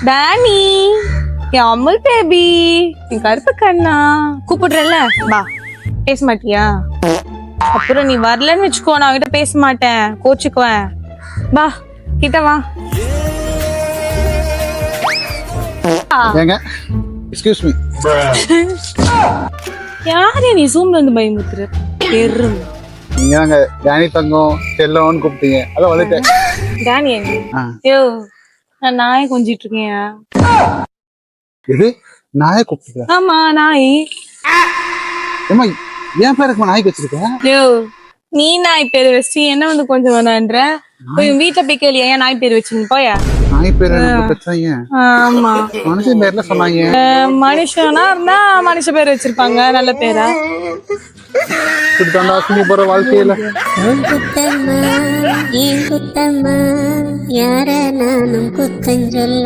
Danny என் Amul baby என் கருப்பு கண்ணா கூப்பிடுறல்ல வா. பேச மாட்டியா? அப்புறம் நீ வரலன்னு வச்சுக்கோ, நான் கிட்ட பேச மாட்டேன், கோச்சுக்குவேன். வா கிட்ட வா. ஏங்க எக்ஸ்கியூஸ் மீ. யாரே நீ ஜூம்ல இருந்து பயமுத்துற பெரும். நீங்க தாங்க டேனி தங்கம் செல்லோன்னு கூப்பிட்டீங்க, அதான் வந்துட்டேன். டானி எங்க? யோ நான் நாயை கொஞ்சிட்டு இருக்கேன். இது நாயை கூப்பிட்டு? ஆமா நாய். ஏமா என் பேருக்கு நாய்க்கு வச்சிருக்கேன்? யோ நீ நாய் பேரு வச்சு என்ன வந்து கொஞ்சம் வேணான்ற? போய் வீட்டுல போய் கேளியா ஏன் நாய் பேர் வச்சுன்னு போயா. நாய் பேர் வச்சாங்க? ஆமா மனுஷன் பேர்ல சொன்னாங்க. மனுஷனா இருந்தா மனுஷ பேர் வச்சிருப்பாங்க, நல்ல பேரா. போற வாழ்க்கையில குத்தம்மா யார நானும் குத்தம் சொல்ல